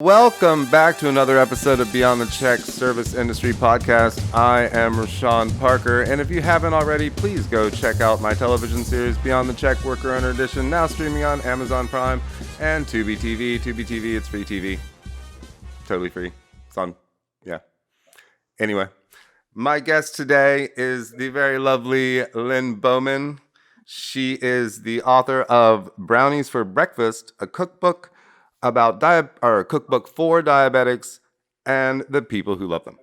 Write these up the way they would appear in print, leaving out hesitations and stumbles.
Welcome back to another episode of Beyond the Check Service Industry Podcast. I am Reyshan Parker, and if you haven't already, please go check out my television series Beyond the Check Worker Owner Edition, now streaming on Amazon Prime and Tubi TV. Tubi TV, it's free TV. Totally free. It's on, yeah. Anyway, my guest today is the very lovely Lynne Bowman. She is the author of Brownies for Breakfast, a cookbook about a cookbook for diabetics and the people who love them.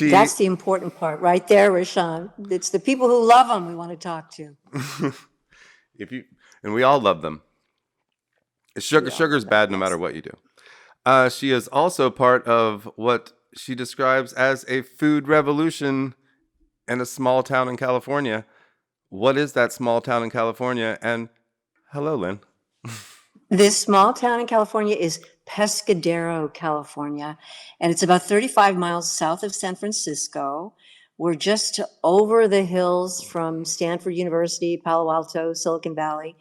That's the important part right there, Reyshan. It's the people who love them we want to talk to. And we all love them. Sugar's bad no matter what you do. She is also part of what she describes as a food revolution in a small town in California. What is that small town in California? And hello, Lynne. This small town in California is Pescadero, California, and it's about 35 miles south of San Francisco. We're just over the hills from Stanford University, Palo Alto, Silicon Valley,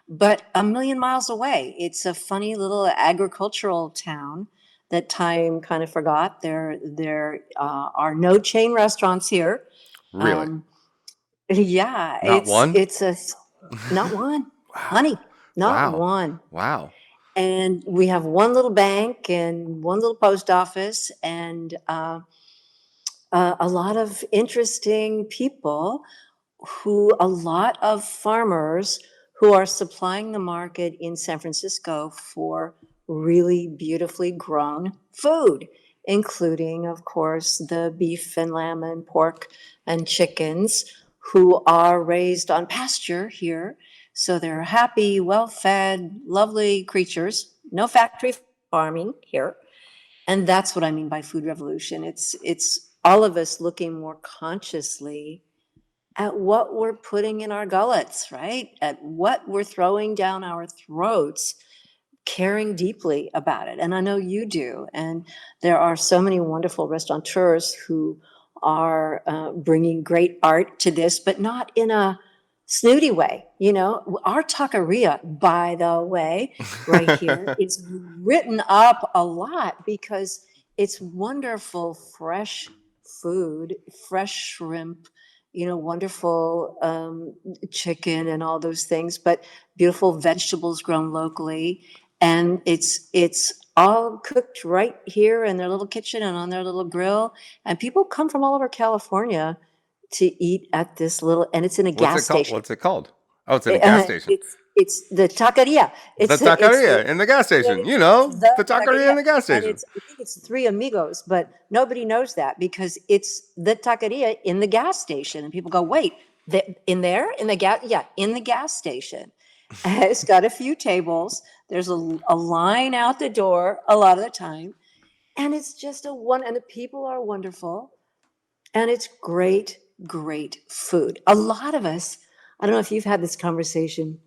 but a million miles away. It's a funny little agricultural town that time kind of forgot. There are no chain restaurants here. Really? Yeah. Not one? Not one. Honey. Not one. Wow. And we have one little bank and one little post office and a lot of interesting people a lot of farmers who are supplying the market in San Francisco for really beautifully grown food, including, of course, the beef and lamb and pork and chickens who are raised on pasture here. So they're happy, well-fed, lovely creatures. No factory farming here. And that's what I mean by food revolution. It's all of us looking more consciously at what we're putting in our gullets, right? At what we're throwing down our throats, caring deeply about it. And I know you do. And there are so many wonderful restaurateurs who are bringing great art to this, but not in a snooty way. Our taqueria, by the way, right here, it's written up a lot because it's wonderful fresh food, fresh shrimp, wonderful chicken and all those things, but beautiful vegetables grown locally. And it's all cooked right here in their little kitchen and on their little grill. And people come from all over California to eat at this little, and it's in a gas station. What's it called? Oh, it's in a gas station. It's the taqueria. It's the taqueria in the gas station. The taqueria in the gas station. I think it's Three Amigos, but nobody knows that because it's the taqueria in the gas station. And people go, wait, in there? In the gas? Yeah, in the gas station. It's got a few tables. There's a line out the door a lot of the time. And it's just and the people are wonderful. And it's great food. A lot of us, I don't know if you've had this conversation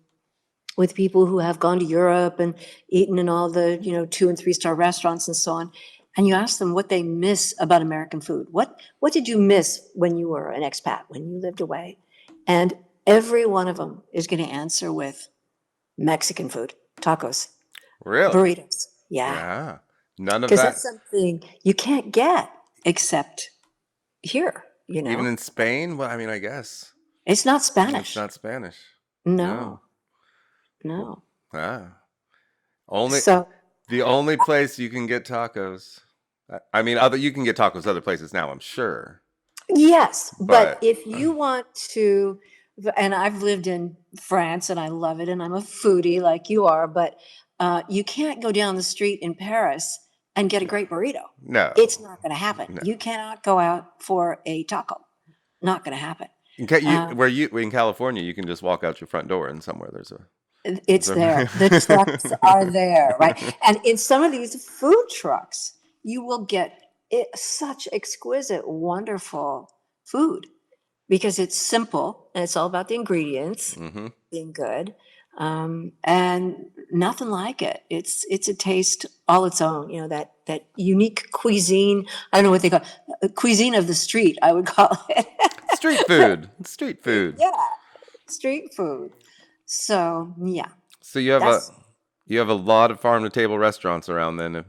with people who have gone to Europe and eaten in all the 2- and 3-star restaurants and so on, and you ask them what they miss about American food. What did you miss when you were an expat, when you lived away? And every one of them is going to answer with Mexican food, tacos, really, burritos. Yeah. None of that. Because that's something you can't get except here. Even in Spain? Well, I mean, I guess. It's not Spanish. It's not Spanish. No. The only place you can get tacos. I mean, you can get tacos other places now, I'm sure. Yes, but if you want to, and I've lived in France and I love it, and I'm a foodie like you are, but you can't go down the street in Paris and get a great burrito. No. It's not going to happen. No. You cannot go out for a taco. Not going to happen. In California, you can just walk out your front door and somewhere there's a... It's there. The trucks are there, right? And in some of these food trucks, you will get such exquisite, wonderful food because it's simple and it's all about the ingredients being good. And nothing like it. It's a taste all its own, that unique cuisine. I don't know what they call it. Cuisine of the street, I would call it. Street food. Street food. Yeah. Street food. So, yeah. So you have You have a lot of farm to table restaurants around then.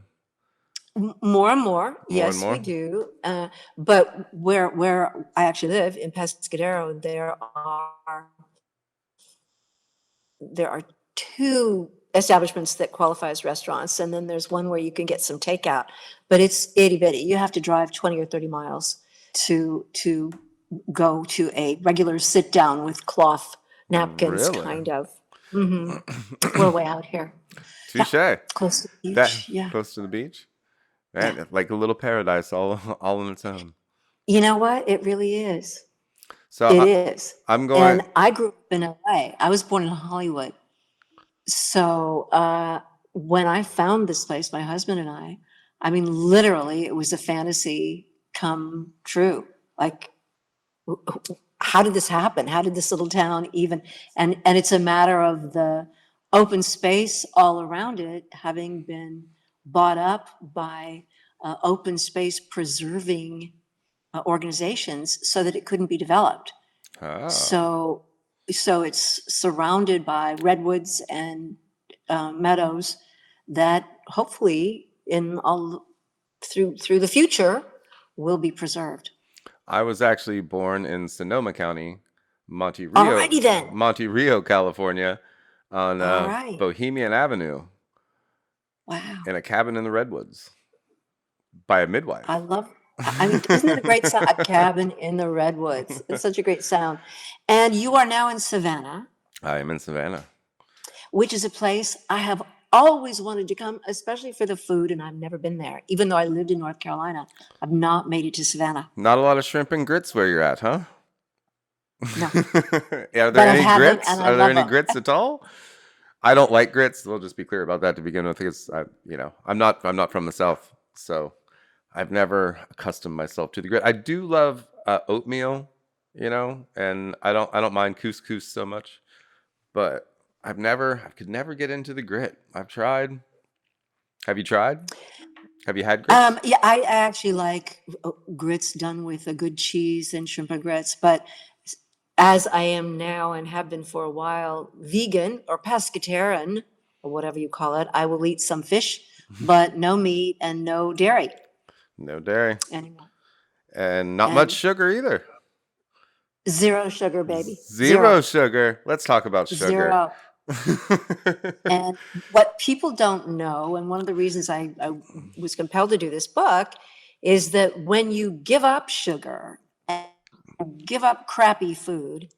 More and more, More and yes, we more. do. But where I actually live in Pescadero, there are two establishments that qualify as restaurants, and then there's one where you can get some takeout, but it's itty bitty. You have to drive 20 or 30 miles to go to a regular sit down with cloth napkins Really? kind of. It's a little way out here. Yeah, Touche. close to the That beach. Yeah, close to the beach, yeah. man. Like a little paradise, all on its own. You know what? It really is. So It is. I'm going. And I grew up in LA. I was born in Hollywood. So when I found this place, my husband and I mean, literally, it was a fantasy come true. Like, how did this happen? How did this little town even? And it's a matter of the open space all around it having been bought up by open space preserving organizations so that it couldn't be developed. Oh, So, so it's surrounded by redwoods and meadows that hopefully in all through the future will be preserved. I was actually born in Sonoma County, Alrighty then. Monte Rio, California, on All right. Bohemian Avenue, Wow. in a cabin in the redwoods, by a midwife. I love. I mean, isn't it a great sound? A cabin in the redwoods. It's such a great sound. And you are now in Savannah, I am in Savannah. which is a place I have always wanted to come, especially for the food, and I've never been there. Even though I lived in North Carolina, I've not made it to Savannah. Not a lot of shrimp and grits where you're at, huh? No, Are there but I any have them grits? and I Are there love any them. grits at all? I don't like grits. We'll just be clear about that to begin with, because I'm not from the South, so I've never accustomed myself to the grit. I do love oatmeal, and I don't mind couscous so much, but I could never get into the grit. I've tried. Have you tried? Have you had grits? Yeah, I actually like grits done with a good cheese and shrimp and grits, but as I am now and have been for a while, vegan or pescatarian or whatever you call it, I will eat some fish, but no meat and no dairy No dairy anymore. and not much And sugar either. zero sugar, baby. Zero Zero. sugar. Let's talk about sugar. Zero. And what people don't know, and one of the reasons I was compelled to do this book, is that when you give up sugar and give up crappy food,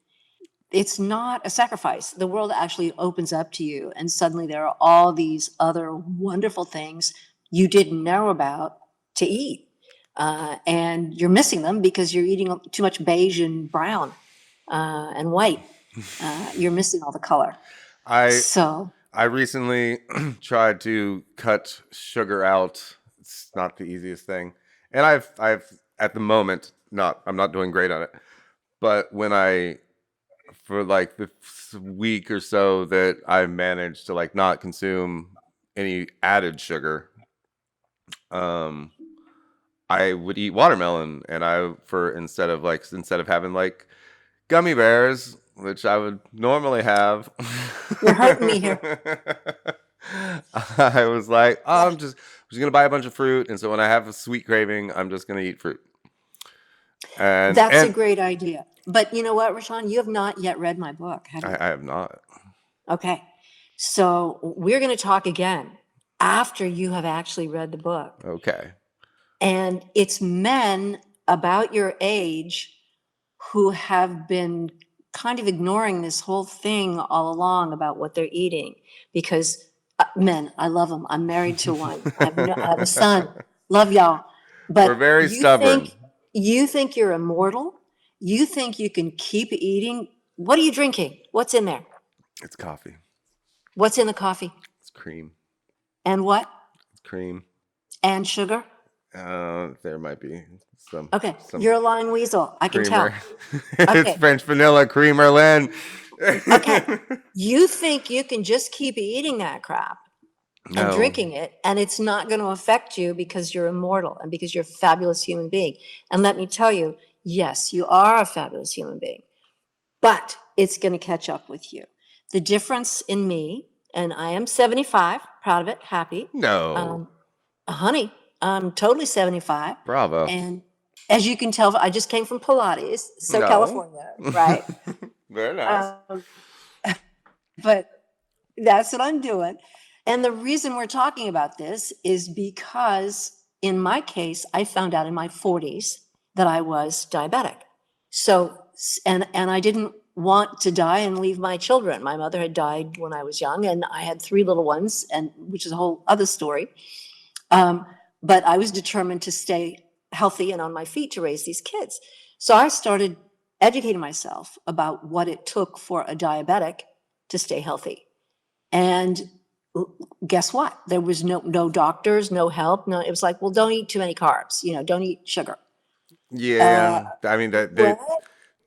it's not a sacrifice. The world actually opens up to you, and suddenly there are all these other wonderful things you didn't know about to eat. And you're missing them because you're eating too much beige and brown and white. You're missing all the color. I So, I recently tried to cut sugar out. It's not the easiest thing. And I've at the moment I'm not doing great on it. But for like the week or so that I managed to like not consume any added sugar, um I would eat watermelon, and instead of having like gummy bears, which I would normally have. you're hurting me here. I was like, oh, Yeah. I'm just gonna buy a bunch of fruit, and so when I have a sweet craving, I'm just gonna eat fruit. And That's a and great idea. But you know what, Rashawn? You have not yet read my book, have you? I have not. Okay. So we're going to talk again after you have actually read the book. Okay. And it's men about your age who have been kind of ignoring this whole thing all along about what they're eating. Because men, I love them. I'm married to one. I have a son. Love y'all. We're But very stubborn. you think you're immortal? You think you can keep eating? What are you drinking? What's in there? It's coffee. What's in the coffee? It's cream. And what? It's cream. And sugar? There might be some Okay, some you're a lying weasel. I can tell. creamer. It's Okay, French vanilla creamer, Lynn. okay. You think you can just keep eating that crap and No. drinking it, and it's not going to affect you because you're immortal and because you're a fabulous human being. And let me tell you, yes, you are a fabulous human being, but it's going to catch up with you. The difference in me and I am 75, proud of it, happy. No. Um, honey, I'm totally 75. Bravo. And as you can tell, I just came from Pilates, so No. California, right? Very nice. Um, but that's what I'm doing. And the reason we're talking about this is because in my case, I found out in my 40s that I was diabetic. So, and I didn't want to die and leave my children. My mother had died when I was young, and I had 3 little ones, and which is a whole other story. But I was determined to stay healthy and on my feet to raise these kids. So I started educating myself about what it took for a diabetic to stay healthy. And guess what? There was no doctors, no help. No, it was like, well, don't eat too many carbs. Don't eat sugar. Yeah. I mean, What?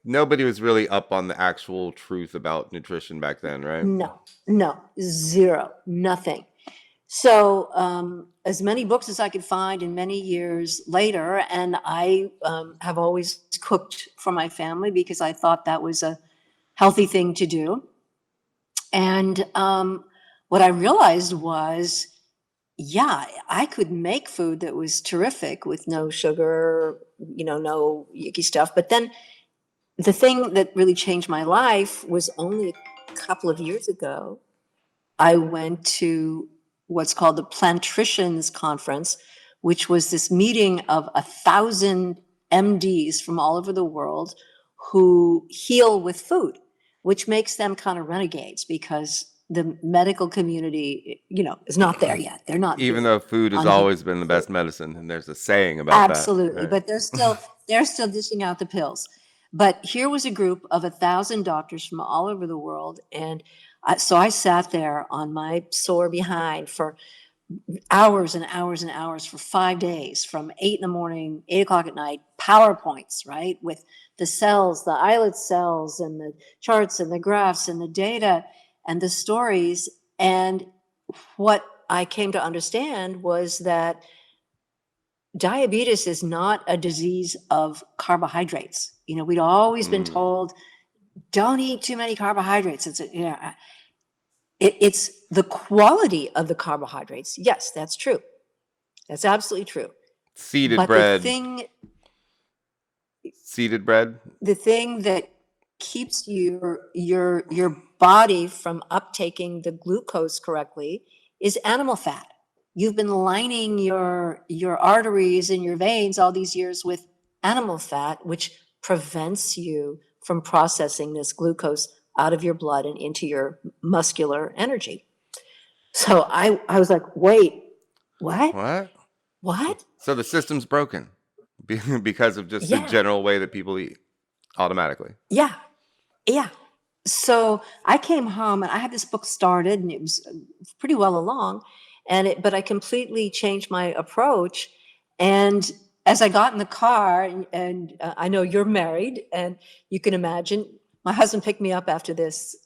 nobody was really up on the actual truth about nutrition back then, right? No, zero, nothing. So as many books as I could find, and many years later, and I have always cooked for my family because I thought that was a healthy thing to do. And what I realized was, yeah, I could make food that was terrific with no sugar, no yucky stuff. But then the thing that really changed my life was only a couple of years ago. I went to what's called the Plantricians Conference, which was this meeting of 1,000 MDs from all over the world who heal with food, which makes them kind of renegades because the medical community, is not there yet. They're not Even big though food has on healing always been the with food. best medicine, and there's a saying about that. Absolutely, Right? but they're still dishing out the pills. But here was a group of 1,000 doctors from all over the world, and so I sat there on my sore behind for hours and hours and hours for 5 days, from 8 in the morning, 8 o'clock at night, PowerPoints, right, with the cells, the islet cells, and the charts, and the graphs, and the data, and the stories. And what I came to understand was that diabetes is not a disease of carbohydrates. We'd always been told, don't eat too many carbohydrates. It's the quality of the carbohydrates. Yes, that's true. That's absolutely true. Seeded But bread. Seeded bread. The thing that keeps your body from uptaking the glucose correctly is animal fat. You've been lining your arteries and your veins all these years with animal fat, which prevents you from processing this glucose out of your blood and into your muscular energy. So I was like, wait, what? What? So the system's broken because of just the Yeah. general way that people eat automatically. Yeah. Yeah. So I came home and I had this book started and it was pretty well along, but I completely changed my approach. And as I got in the car, and I know you're married, and you can imagine, my husband picked me up after this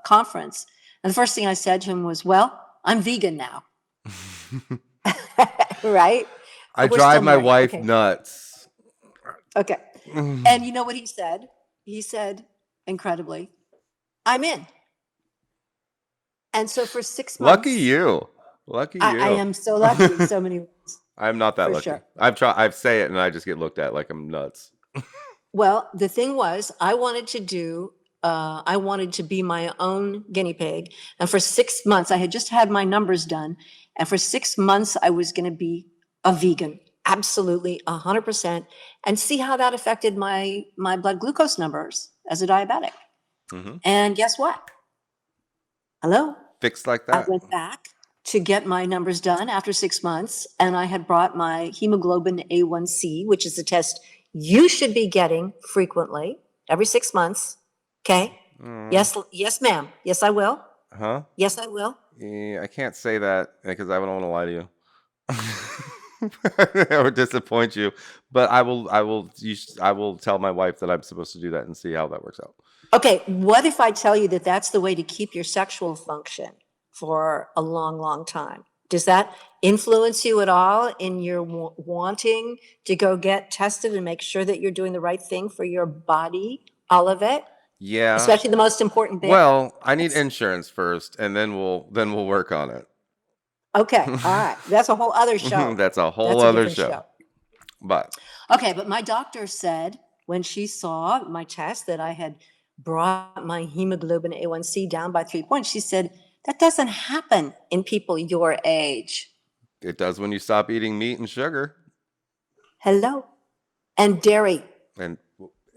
conference, and the first thing I said to him was, "Well, I'm vegan now." Right? I We're drive still my married. wife Okay. nuts. Okay. And you know what he said? He said, incredibly, I'm in. And so for 6 months. Lucky you. Lucky you. I am so lucky in so many ways. I'm not that For lucky. sure. I say it and I just get looked at like I'm nuts. Well, the thing was, I wanted to be my own guinea pig. And for 6 months, I had just had my numbers done. And for 6 months, I was going to be a vegan, absolutely 100%, and see how that affected my blood glucose numbers as a diabetic. Mm-hmm. And guess what? Hello? Fixed like that. I went back to get my numbers done after 6 months, and I had brought my hemoglobin A1C, which is a test you should be getting frequently, every 6 months. Okay? Yes, ma'am. Yes, I will. Huh? Yes, I will. Yeah, I can't say that because I don't want to lie to you. Or disappoint you, but I will tell my wife that I'm supposed to do that and see how that works out. Okay, what if I tell you that that's the way to keep your sexual function for a long, long time? Does that influence you at all in your wanting to go get tested and make sure that you're doing the right thing for your body, all of it? Yeah. especially the most important bit. Well, I need insurance first, and then we'll work on it. Okay, all right. That's a whole other show. That's a whole That's a other different show. show. But Okay, but my doctor said when she saw my test that I had brought my hemoglobin A1C down by 3 points, she said, that doesn't happen in people your age. it does when you stop eating meat and sugar Hello. And dairy, and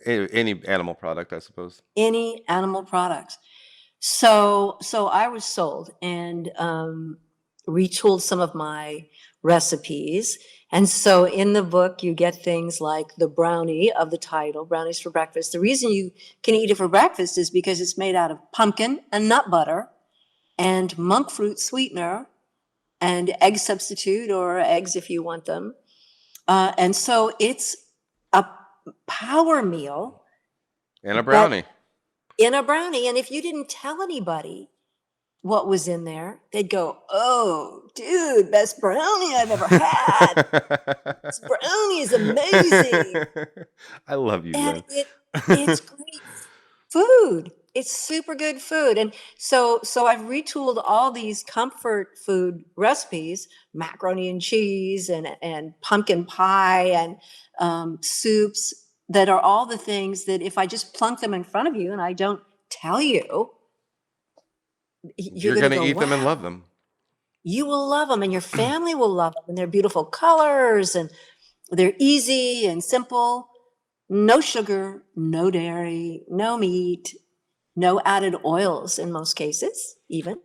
any animal product, I suppose. any animal products. So I was sold and retooled some of my recipes. And so in the book, you get things like the brownie of the title, Brownies for Breakfast. The reason you can eat it for breakfast is because it's made out of pumpkin and nut butter and monk fruit sweetener and egg substitute or eggs if you want them. And so it's a power meal. And a brownie. In a brownie. And if you didn't tell anybody what was in there, they'd go, oh, dude, best brownie I've ever had. This brownie is amazing. I love you, And Lynne. it's great food. It's super good food. And so I've retooled all these comfort food recipes, macaroni and cheese and pumpkin pie and soups that are all the things that if I just plunk them in front of you and I don't tell you, you're going to eat them and wow. love them. You will love them and your family will love them. And they're beautiful colors and they're easy and simple. No sugar, no dairy, no meat, no added oils in most cases, even.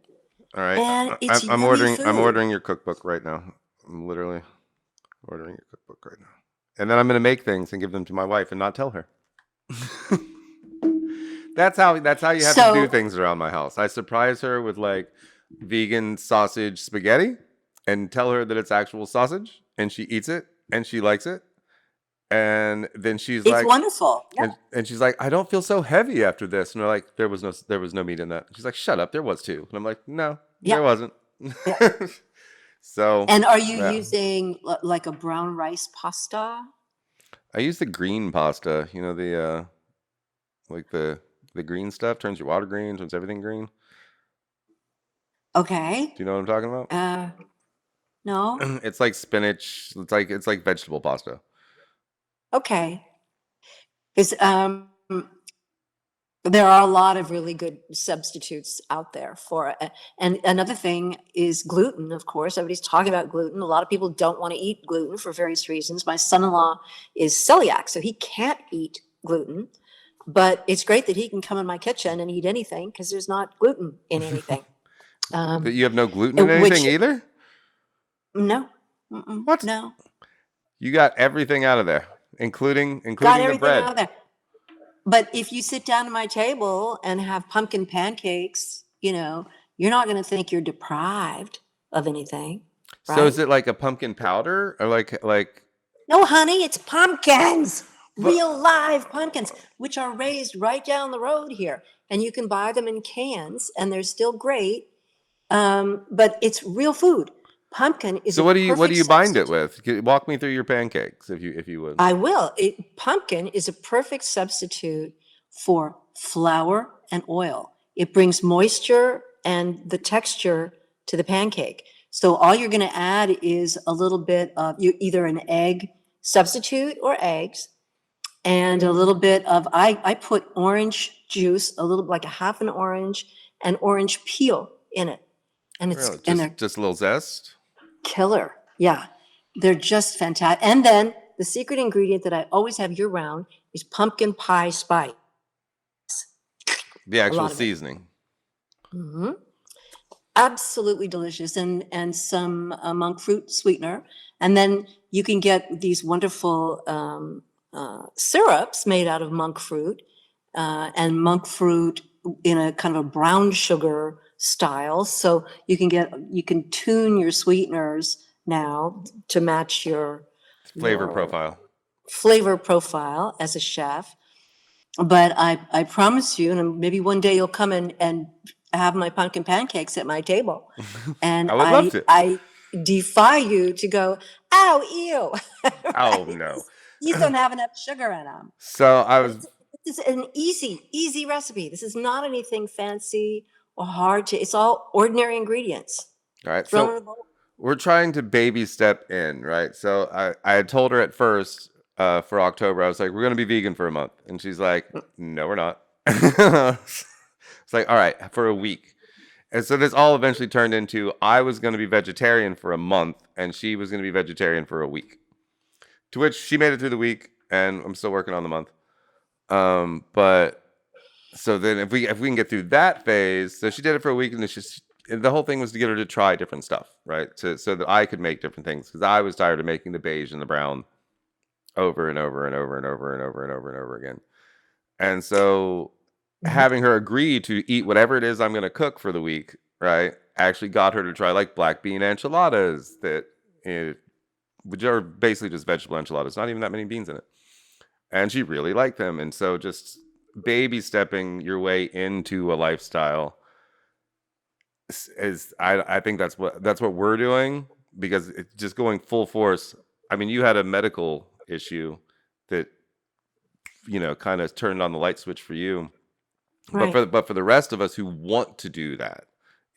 All right. And it's I'm yummy ordering. food. I'm ordering your cookbook right now. I'm literally ordering your cookbook right now. And then I'm going to make things and give them to my wife and not tell her. That's how you have to do things around my house. I surprise her with like vegan sausage spaghetti and tell her that it's actual sausage and she eats it and she likes it. And then she's like, it's wonderful. Yeah. And she's like, I don't feel so heavy after this. And we're like, there was no meat in that. She's like, shut up, there was too. And I'm like, no, Yeah. there wasn't. Yeah. So. And are you using like a brown rice pasta? I use the green pasta. You know the like the green stuff turns your water green, turns everything green. Okay. Do you know what I'm talking about? No. It's like spinach. It's like vegetable pasta. Okay. Because there are a lot of really good substitutes out there for it. And another thing is gluten, of course. Everybody's talking about gluten. A lot of people don't want to eat gluten for various reasons. My son-in-law is celiac, so he can't eat gluten. But it's great that he can come in my kitchen and eat anything because there's not gluten in anything. But you have no gluten in anything either? No. What? No. You got everything out of there, including the bread. Out of there. But if you sit down at my table and have pumpkin pancakes, you're not going to think you're deprived of anything. Right? So is it like a pumpkin powder or like? No, honey, it's pumpkins. Real live pumpkins, which are raised right down the road here. And you can buy them in cans and they're still great. But it's real food. Pumpkin is so what do you bind it with? Walk me through your pancakes if you would. I will. Pumpkin is a perfect substitute for flour and oil. It brings moisture and the texture to the pancake. So all you're going to add is a little bit of either an egg substitute or eggs and a little bit of I put orange juice, a little like a half an orange and orange peel in it. And it's just a little zest. Killer. Yeah. They're just fantastic. And then the secret ingredient that I always have year round is pumpkin pie spice. The actual seasoning. Mm-hmm. Absolutely delicious. And some monk fruit sweetener. And then you can get these wonderful syrups made out of monk fruit and monk fruit in a kind of a brown sugar style. So you can tune your sweeteners now to match your flavor profile as a chef. But I promise you, and maybe one day you'll come in and have my pumpkin pancakes at my table. And I would love to. I defy you to go, ow, ew. Oh, no. These don't have enough sugar in them. So I was This is an easy recipe. This is not anything fancy or hard to, it's all ordinary ingredients All right. thrown So in a bowl. we're trying to baby step in, right? So I had told her at first for October, I was like, we're going to be vegan for a month. And she's like, no, we're not. It's like, all right, for a week. And so this all eventually turned into I was going to be vegetarian for a month and she was going to be vegetarian for a week. To which she made it through the week and I'm still working on the month. But so then if we can get through that phase, so she did it for a week and it's just and the whole thing was to get her to try different stuff, right? So that I could make different things because I was tired of making the beige and the brown over and over and over and over and over and over and over again. And so having her agree to eat whatever it is I'm going to cook for the week, right? Actually got her to try like black bean enchiladas that which are basically just vegetable enchiladas, not even that many beans in it. And she really liked them. And so just baby stepping your way into a lifestyle is I think that's what we're doing because it's just going full force. I mean, you had a medical issue that kind of turned on the light switch for you. Right. But for the rest of us who want to do that,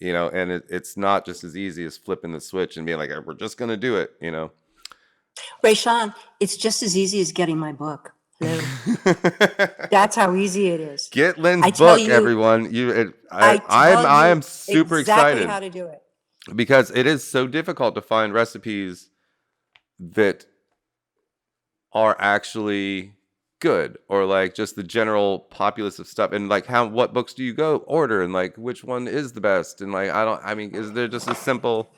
and it's not just as easy as flipping the switch and being like, we're just going to do it, Reyshan, it's just as easy as getting my book. Hello. That's how easy it is. Get Lynne's I tell book, you, everyone. I I you am super exactly excited how to do it. because it is so difficult to find recipes that are actually good or like just the general populace of stuff and like what books do you go order and like which one is the best and like is there just a simple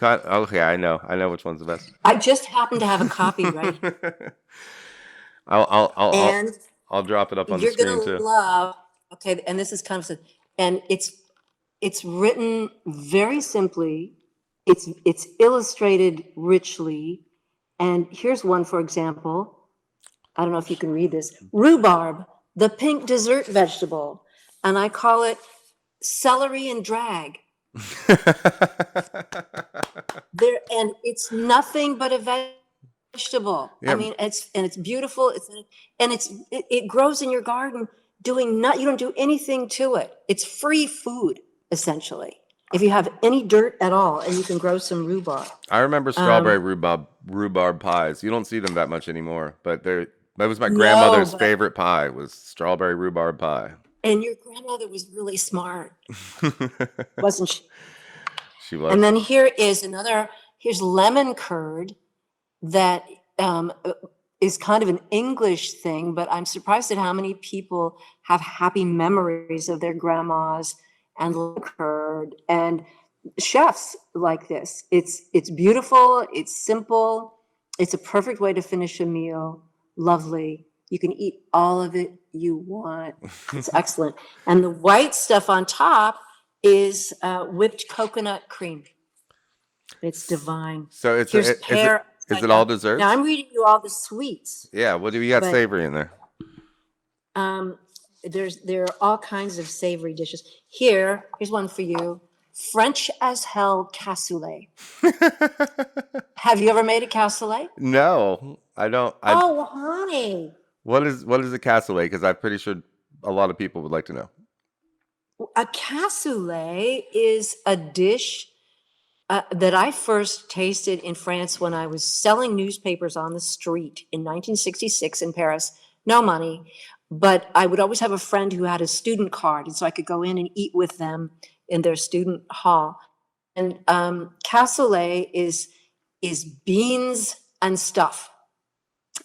okay, I know which one's the best. I just happen to have a copy right here. I'll And I'll drop it up on the you're screen gonna too. love, okay, and this is kind of, and it's written very simply, it's illustrated richly, and here's one, for example. I don't know if you can read this. Rhubarb, the pink dessert vegetable. And I call it celery and drag. And it's nothing but a vegetable. Yeah. I mean, it's beautiful. It grows in your garden you don't do anything to it. It's free food, essentially. If you have any dirt at all and you can grow some rhubarb. I remember strawberry rhubarb pies. You don't see them that much anymore, but that was my grandmother's favorite pie was strawberry rhubarb pie. And your grandmother was really smart, wasn't she? She was. And then here's lemon curd that is kind of an English thing, but I'm surprised at how many people have happy memories of their grandmas and lemon curd and chefs like this. It's beautiful, it's simple, it's a perfect way to finish a meal. Lovely. You can eat all of it you want. It's excellent. And the white stuff on top is whipped coconut cream. It's divine. So is it all desserts? Now I'm reading you all the sweets. Yeah. What do we got savory in there? There are all kinds of savory dishes. Here's one for you. French as hell cassoulet. Have you ever made a cassoulet? No, I don't. Oh, honey. What is a cassoulet? Because I'm pretty sure a lot of people would like to know. A cassoulet is a dish that I first tasted in France when I was selling newspapers on the street in 1966 in Paris. No money, but I would always have a friend who had a student card, and so I could go in and eat with them in their student hall. And cassoulet is beans and stuff.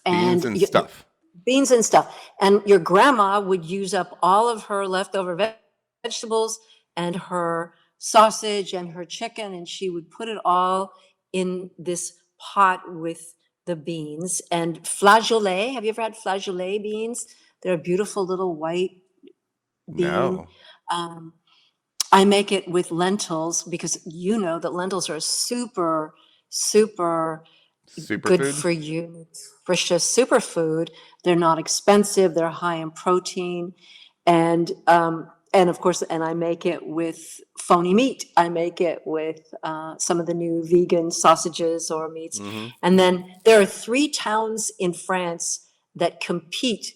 Beans and stuff. Beans and stuff. And your grandma would use up all of her leftover vegetables and her sausage and her chicken, and she would put it all in this pot with the beans. And flageolet, have you ever had flageolet beans? They're a beautiful little white bean. No. I make it with lentils because you know that lentils are super good food? for you, nutritious superfood. They're not expensive. They're high in protein, and of course, I make it with phony meat. I make it with some of the new vegan sausages or meats. Mm-hmm. And then there are 3 towns in France that compete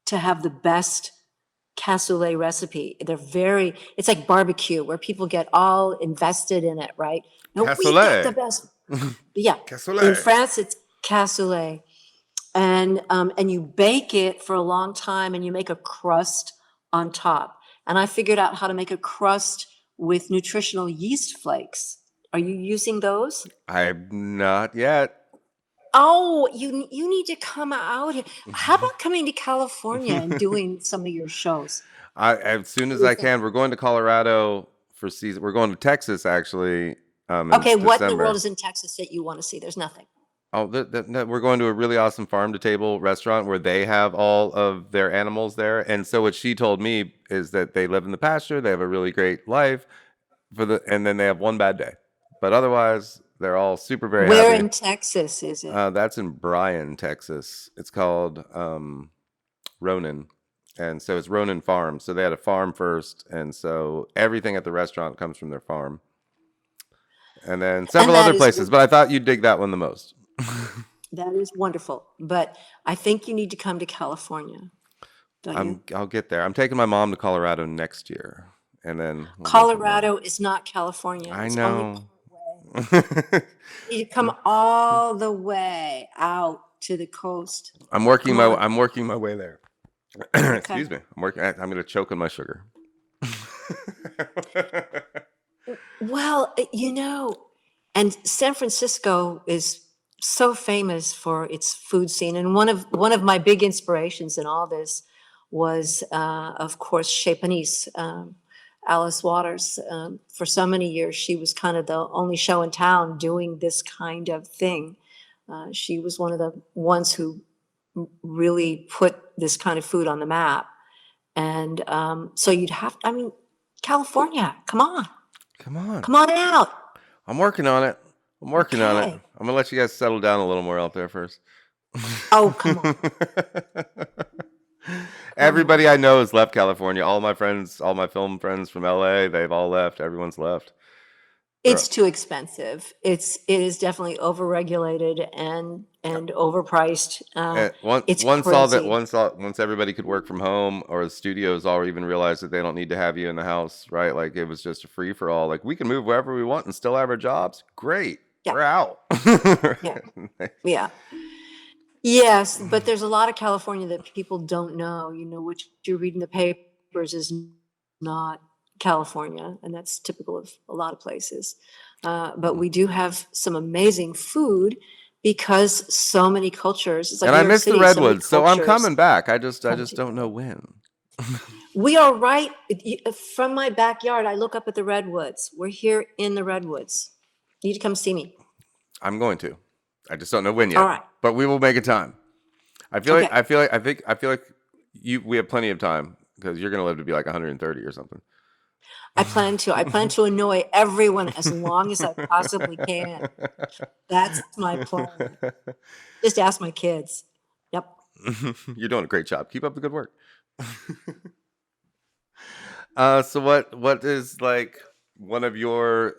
to have the best cassoulet recipe. It's like barbecue where people get all invested in it, right? No, we got the Cassoulet. best. Yeah. In Cassoulet. France, it's cassoulet. And you bake it for a long time and you make a crust on top. And I figured out how to make a crust with nutritional yeast flakes. Are you using those? I'm not yet. Oh, you need to come out here. How about coming to California and doing some of your shows? As soon What as do you I think? can. We're going to Colorado for season. We're going to Texas actually in Okay, what in the world December. is in Texas that you want to see? There's nothing. Oh, we're going to a really awesome farm to table restaurant where they have all of their animals there. And so what she told me is that they live in the pasture, they have a really great life and then they have one bad day. But otherwise, they're all super very Where happy. in Texas is it? That's in Bryan, Texas. It's called Ronan. And so it's Ronan Farm. So they had a farm first, and so everything at the restaurant comes from their farm. And then And several other places, but I thought you'd dig that one the most. that is wonderful. But I think you need to come to California, don't you? I'll get there. I'm taking my mom to Colorado next year, and then we'll go from there. Colorado is not California. I It's only know. part way. You come all the way out to the coast. I'm working Come my on. I'm working my way there. Okay. Excuse me. I'm gonna choke on my sugar. Well, and San Francisco is so famous for its food scene. And one of my big inspirations in all this was, of course, Chez Panisse, Alice Waters. For so many years, she was kind of the only show in town doing this kind of thing. She was one of the ones who really put this kind of food on the map. And so California, come on. Come on. Come on out. I'm working on it. I'm working on it. Okay. I'm gonna let you guys settle down a little more out there first. Oh, come on. Everybody I know has left California. All my friends, all my film friends from LA, they've all left. Everyone's left. It's too expensive. It is definitely overregulated and overpriced. It's crazy. Once everybody could work from home, or the studios all even realized that they don't need to have you in the house, right? Like it was just a free for all. Like we can move wherever we want and still have our jobs. Great. Yeah. We're out. Yeah. Yeah. Yes, but there's a lot of California that people don't know. What you read in the papers is not California, and that's typical of a lot of places. But we do have some amazing food because so many cultures. It's like And I New York miss the City, so many redwoods, so I'm cultures coming back. I just come don't know together. when. We are right from my backyard. I look up at the redwoods. We're here in the redwoods. You need to come see me. I'm going to. I just don't know when yet. All right. But we will make a time. Okay. I feel like we have plenty of time because you're gonna live to be like 130 or something. I plan to annoy everyone as long as I possibly can. That's my plan. Just ask my kids. Yep. You're doing a great job. Keep up the good work. So what is like one of your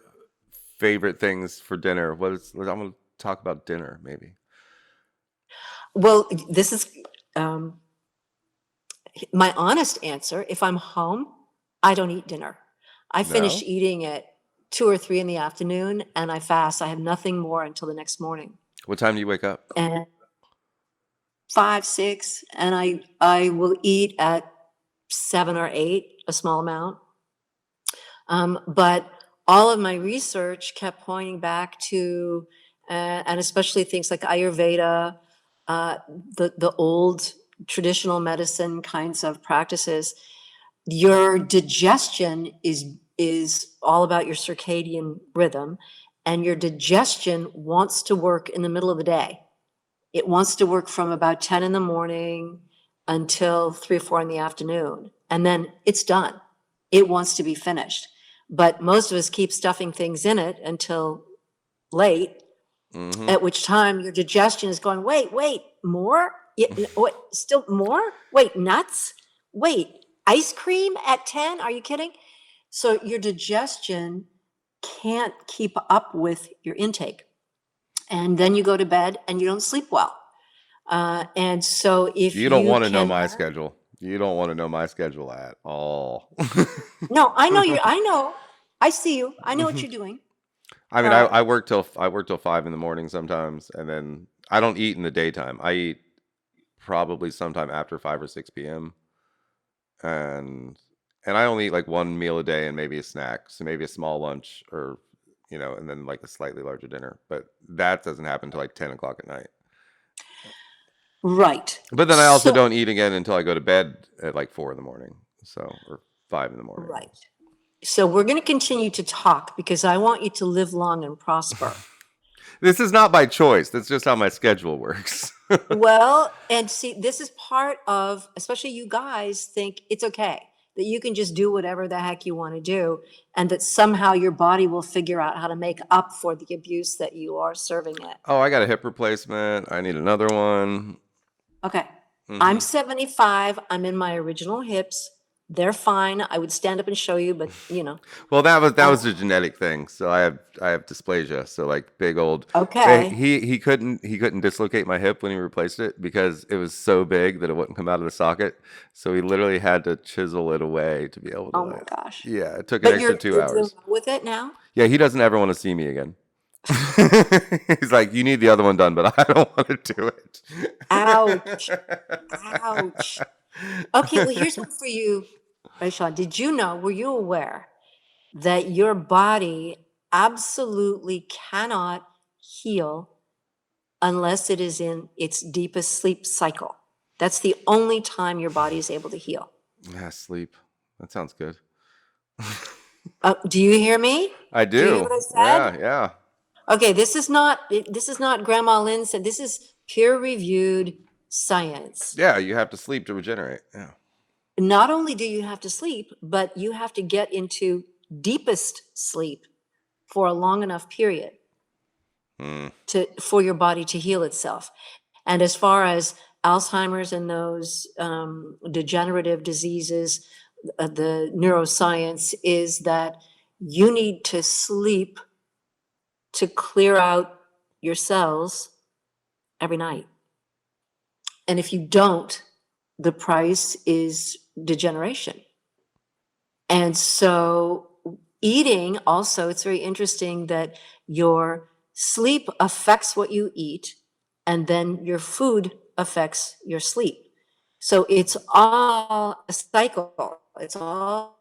favorite things for dinner? I'm gonna talk about dinner maybe. Well, this is my honest answer. If I'm home, I don't eat dinner. I finish No? eating at 2 or 3 in the afternoon, and I fast. I have nothing more until the next morning. What time do you wake up? And 5, 6, and I will eat at 7 or 8, a small amount. But all of my research kept pointing back to, and especially things like Ayurveda, the old traditional medicine kinds of practices. Your digestion is all about your circadian rhythm, and your digestion wants to work in the middle of the day. It wants to work from about 10 in the morning until 3 or 4 in the afternoon, and then it's done. It wants to be finished. But most of us keep stuffing things in it until late, at which time your digestion is going, wait, more? Wait, still more? Wait, nuts? Wait, ice cream at 10? Are you kidding? So your digestion can't keep up with your intake. And then you go to bed and you don't sleep well. And so if You don't want to know can my learn- schedule. You don't want to know my schedule at all. No, I know you. I know. I see you. I know what you're doing. I mean, Uh, I work till 5 in the morning sometimes, and then I don't eat in the daytime. I eat probably sometime after 5 or 6 p.m. and I only eat like one meal a day and maybe a snack, so maybe a small lunch or and then like a slightly larger dinner. But that doesn't happen until like 10 o'clock at night. right. But then I also So, don't eat again until I go to bed at like 4 in the morning, so or 5 in the morning. right. So we're going to continue to talk because I want you to live long and prosper. This is not by choice. That's just how my schedule works. Well, and see, this is part of, especially you guys think it's okay that you can just do whatever the heck you want to do, and that somehow your body will figure out how to make up for the abuse that you are serving it. Oh, I got a hip replacement. I need another one. Okay. I'm Hmm. 75. I'm in my original hips. They're fine. I would stand up and show you, but Well, that Uh, was a genetic thing. So I have dysplasia. So like big old. okay. He couldn't dislocate my hip when he replaced it because it was so big that it wouldn't come out of the socket. So he literally had to chisel it away to be able to Oh my like. gosh. Yeah, it took an But extra two you're doing hours. well with it now? Yeah, he doesn't ever want to see me again. He's like, you need the other one done, but I don't want to do it. Ouch. Ouch. Okay, well, here's one for you, Reyshan. Did you know, were you aware that your body absolutely cannot heal unless it is in its deepest sleep cycle? That's the only time your body is able to heal. Yeah, sleep. That sounds good. Do you hear me? I Do you hear do. what I said? Yeah, yeah. Okay, this is not Grandma Lynne said. This is peer-reviewed science. Yeah, you have to sleep to regenerate. Yeah. Not only do you have to sleep, but you have to get into deepest sleep for a long enough period Mm. for your body to heal itself. And as far as Alzheimer's and those degenerative diseases, the neuroscience is that you need to sleep to clear out your cells every night. And if you don't, the price is degeneration. And so, eating also, it's very interesting that your sleep affects what you eat, and then your food affects your sleep. So, it's all a cycle, it's all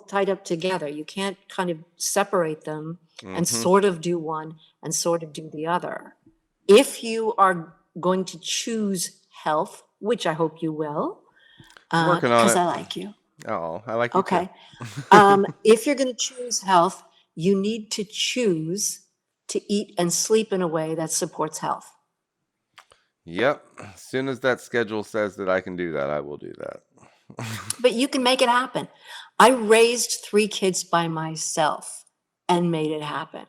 tied up together. You can't kind of separate them and Hmm. sort of do one and sort of do the other. If you are going to choose health, which I hope you will, Working on because it. I like you. Oh, I like you too. Okay. If you're going to choose health, you need to choose to eat and sleep in a way that supports health. Yep. As soon as that schedule says that I can do that, I will do that. But you can make it happen. I raised 3 kids by myself and made it happen.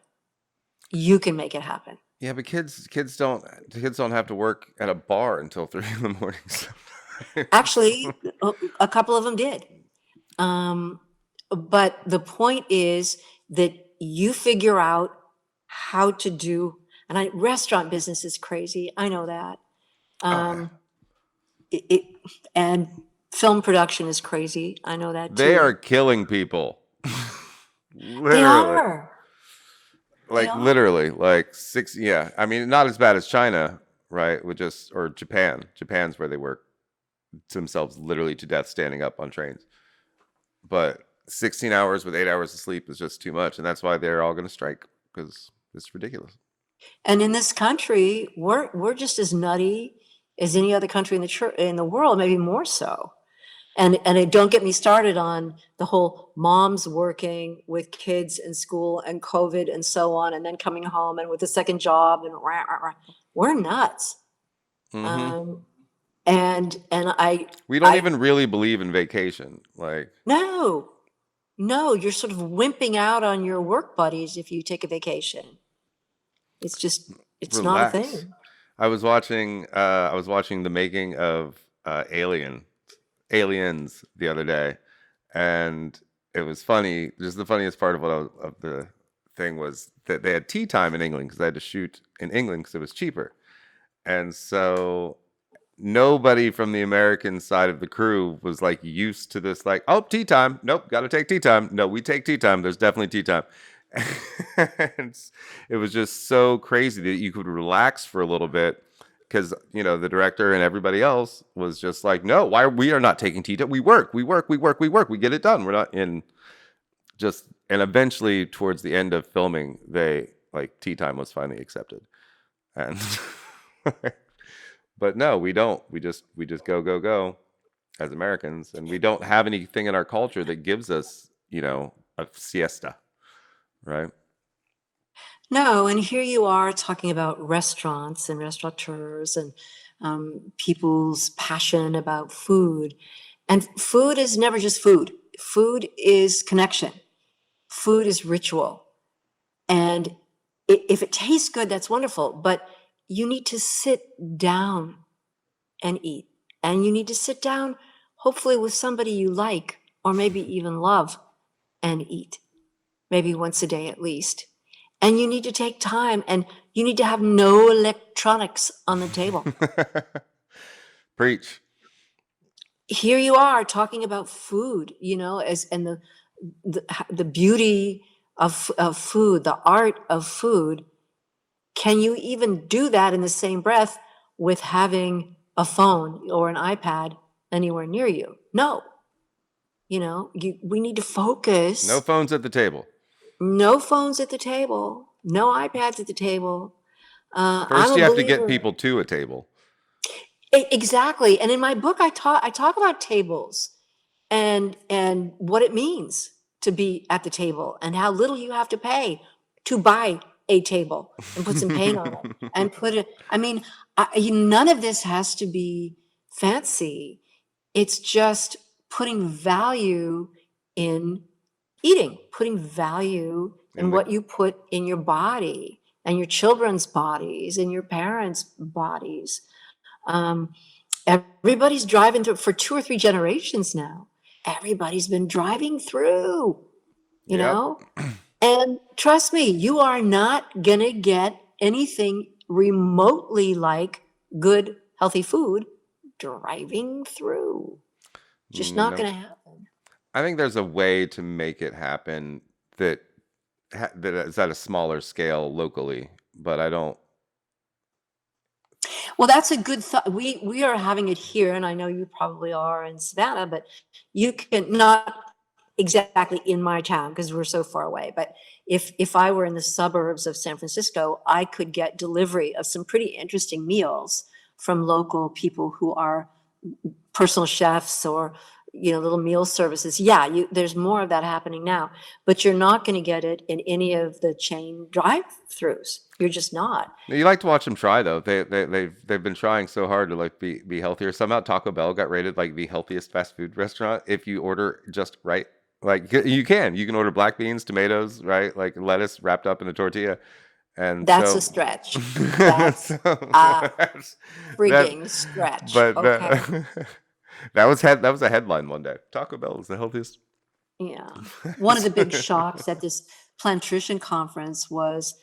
You can make it happen. Yeah, but kids don't have to work at a bar until 3 in the morning. Actually, a couple of them did. But the point is that you figure out how to do, and restaurant business is crazy. I know that. Oh yeah. Um, it, and film production is crazy. I know that They too. are killing people. They Literally. are. They are. Literally, like six. Yeah, I mean, not as bad as China, right? With just or Japan. Japan's where they work themselves literally to death standing up on trains. But 16 hours with 8 hours of sleep is just too much, and that's why they're all going to strike because it's ridiculous. And in this country, we're just as nutty as any other country in the world, maybe more so. And don't get me started on the whole moms working with kids in school and COVID and so on, and then coming home and with a second job and rah, rah, rah. We're nuts. Hmm. Um, and We don't I even really believe in vacation. Like, no, no, you're sort of wimping out on your work buddies if you take a vacation. It's just it's not a relax. thing. I was watching the making of Aliens the other day, and it was funny. Just the funniest part of of the thing was that they had tea time in England because they had to shoot in England because it was cheaper. And so nobody from the American side of the crew was like used to this, like, oh, tea time. Nope, got to take tea time. No, we take tea time. There's definitely tea time. And it was just so crazy that you could relax for a little bit because, the director and everybody else was just like, no, why we are not taking tea time? We work, we work, we work, we work. We get it done. We're not in just, and eventually towards the end of filming, they like tea time was finally accepted. And but no, we don't. We just go go go as Americans, and we don't have anything in our culture that gives us, a siesta, right? No, and here you are talking about restaurants and restaurateurs and people's passion about food. And food is never just food. Food is connection. Food is ritual. And if it tastes good, that's wonderful. But you need to sit down and eat. And you need to sit down, hopefully, with somebody you like or maybe even love and eat, maybe once a day at least. And you need to take time and you need to have no electronics on the table. Preach. Here you are talking about food, and the beauty of food, the art of food. Can you even do that in the same breath with having a phone or an iPad anywhere near you? No. We need to focus. No phones at the table. No phones at the table. No iPads at the table. I'm First, a you have to get believer. people to a table. Exactly. And in my book, I talk about tables and what it means to be at the table and how little you have to pay to buy a table and put some paint on it and put it. I mean, none of this has to be fancy. It's just putting value in eating, putting value in what you put in your body and your children's bodies and your parents' bodies. Everybody's driving through for 2 or 3 generations now. Everybody's been driving through, you Yep. know? And trust me, you are not going to get anything remotely like good, healthy food driving through. Just not Nope. going to happen. I think there's a way to make it happen that that is at a smaller scale locally, but I don't. Well, that's a good thought. We are having it here, and I know you probably are in Savannah, but you can not exactly in my town because we're so far away. But if I were in the suburbs of San Francisco, I could get delivery of some pretty interesting meals from local people who are personal chefs or little meal services. Yeah, there's more of that happening now, but you're not going to get it in any of the chain drive-throughs. You're just not. You like to watch them try though. They've been trying so hard to like be healthier. Somehow Taco Bell got rated like the healthiest fast food restaurant if you order just right. Like you can order black beans, tomatoes, right? Like lettuce wrapped up in a tortilla. And That's so a stretch. That's a freaking stretch. but Okay. that was a headline one day. Taco Bell is the healthiest. Yeah. One of the big shocks at this plantation conference was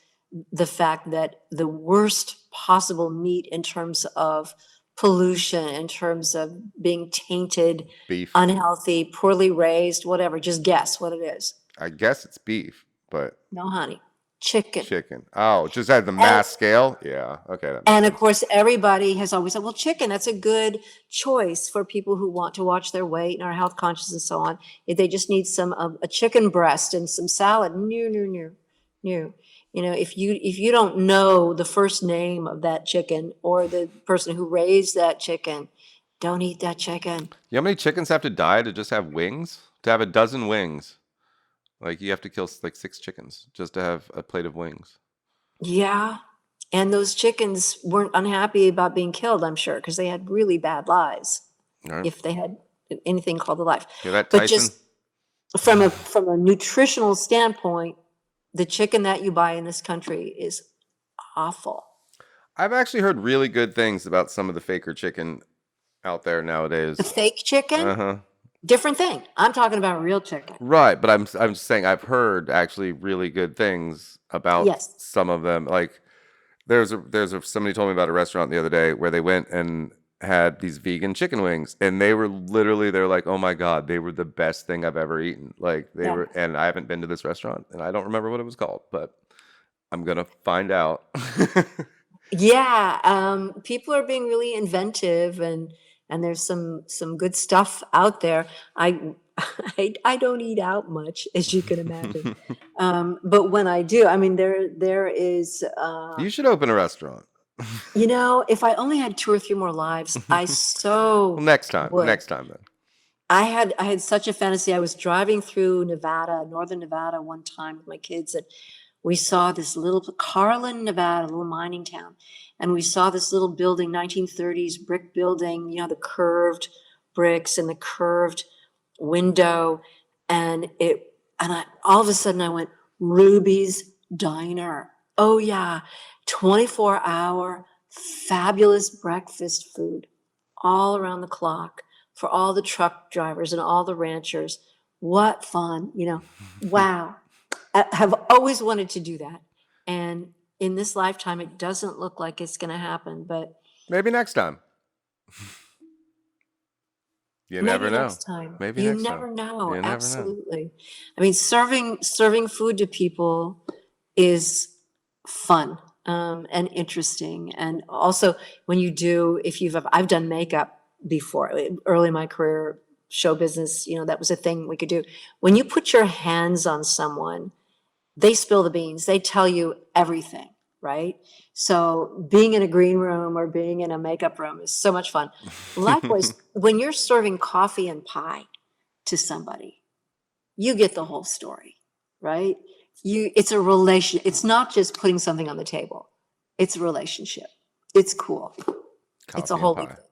the fact that the worst possible meat in terms of pollution, in terms of being tainted, Beef. unhealthy, poorly raised, whatever. Just guess what it is. I guess it's beef, but No, honey. Chicken. chicken. Oh, just at the mass scale? Yeah. Okay. That makes And of sense. course, everybody has always said, well, chicken, that's a good choice for people who want to watch their weight and are health conscious and so on. If they just need some a chicken breast and some salad, no. If you don't know the first name of that chicken or the person who raised that chicken, don't eat that chicken. You know how many chickens have to die to just have wings? To have a dozen wings. Like you have to kill like 6 chickens just to have a plate of wings. Yeah. And those chickens weren't unhappy about being killed, I'm sure, because they had really bad lives. All right. If they had anything called a life. Hear that, But Tyson? just from a nutritional standpoint, the chicken that you buy in this country is awful. I've actually heard really good things about some of the faker chicken out there The nowadays. fake chicken, Uh-huh. different thing. I'm talking about real chicken. Right, but I'm just saying I've heard actually really good things about Yes. some of them. Like somebody told me about a restaurant the other day where they went and had these vegan chicken wings, and they're like, oh my God, they were the best thing I've ever eaten. Like they Yeah. were, and I haven't been to this restaurant and I don't remember what it was called, but I'm gonna find out. Yeah, people are being really inventive, and there's some good stuff out there. I I don't eat out much, as you can imagine, but when I do, I mean, there is, You should open a restaurant. if I only had 2 or 3 more lives, I Well, so next time, would. then. I had such a fantasy. I was driving through Nevada, northern Nevada, one time with my kids, and we saw this little Carlin, Nevada, a little mining town, and we saw this little building, 1930s brick building, the curved bricks and the curved window, and I all of a sudden I went, Ruby's Diner. Oh yeah, 24-hour fabulous breakfast food all around the clock for all the truck drivers and all the ranchers. What fun, wow. I have always wanted to do that. And in this lifetime, it doesn't look like it's going to happen, but Maybe next time. You never maybe know. next time. Maybe You next time. never know. You never know. Absolutely. I mean, serving food to people is fun, and interesting. And also when you do, I've done makeup before, early in my career, show business, that was a thing we could do. When you put your hands on someone, they spill the beans. They tell you everything, right? So being in a green room or being in a makeup room is so much fun. Likewise, when you're serving coffee and pie to somebody, you get the whole story, right? It's a relation. It's not just putting something on the table. It's a relationship. It's cool. It's a Coffee whole and thing. pie.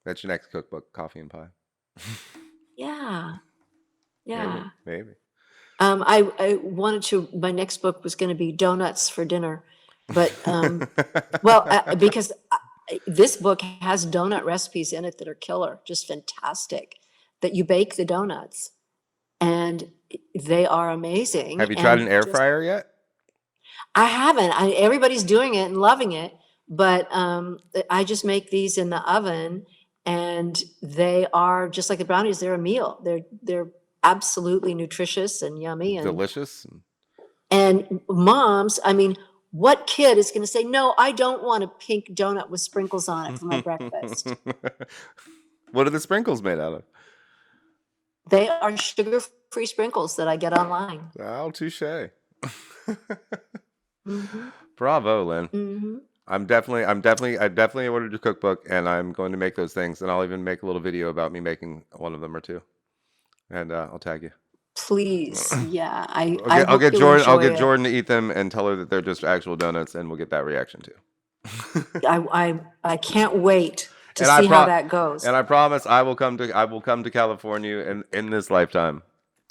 That's your next cookbook, coffee and pie. Yeah. Yeah. Maybe. I wanted to, my next book was going to be donuts for dinner, but, because this book has donut recipes in it that are killer, just fantastic, that you bake the donuts and they are amazing. Have you tried And an air fryer yet? I haven't. Everybody's doing it and loving it, but I just make these in the oven, and they are just like the brownies. They're a meal. They're absolutely nutritious and yummy, and Delicious. moms. I mean, what kid is going to say, "No, I don't want a pink donut with sprinkles on it for my breakfast"? What are the sprinkles made out of? They are sugar-free sprinkles that I get online. Oh, touche. Hmm. Bravo, Lynn. Hmm. I definitely ordered your cookbook, and I'm going to make those things, and I'll even make a little video about me making one of them or two, and I'll tag you. Please, yeah. I'll get you'll Jordan. I'll enjoy get it. Jordan to eat them and tell her that they're just actual donuts, and we'll get that reaction too. I can't wait to And see how that goes. And I promise I will come to California in this lifetime,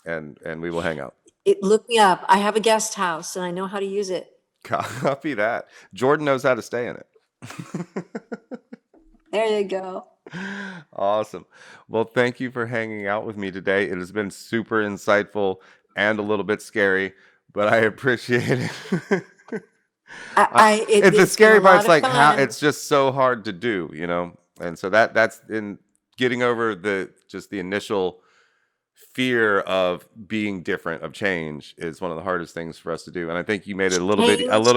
and we will hang out. Look me up. I have a guest house and I know how to use it. Copy that. Jordan knows how to stay in it. There you go. Awesome. Well, thank you for hanging out with me today. It has been super insightful and a little bit scary, but I appreciate it. The scary part's like how it's just so hard to do, and so that's in getting over the initial fear of being different, of change, is one of the hardest things for us to do. And I think you made it a little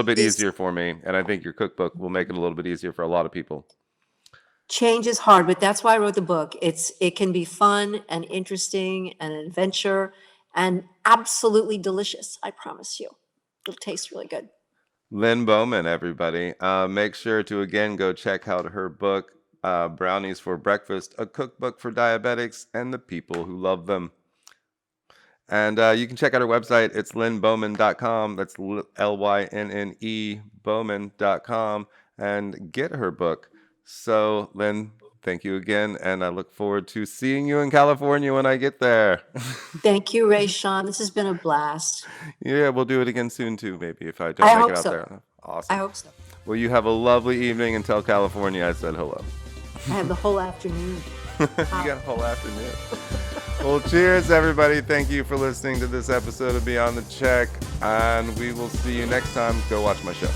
bit easier for me, and I think your cookbook will make it a little bit easier for a lot of people. Change is hard, but that's why I wrote the book. It can be fun and interesting and an adventure and absolutely delicious. I promise you, it'll taste really good. Lynne Bowman, everybody. Make sure to, again, go check out her book, Brownies for Breakfast, a cookbook for diabetics and the people who love them. And you can check out her website. It's lynnebowman.com. That's Lynne Bowman.com, and get her book. So, Lynne, thank you again, and I look forward to seeing you in California when I get there. Thank you, Reyshan. This has been a blast. Yeah, we'll do it again soon, too, maybe, if I don't make it out there. Awesome. I hope so. Well, you have a lovely evening, and tell California I said hello. I have the whole afternoon. You got a whole afternoon. Well, cheers, everybody. Thank you for listening to this episode of Beyond the Check, and we will see you next time. Go watch my show.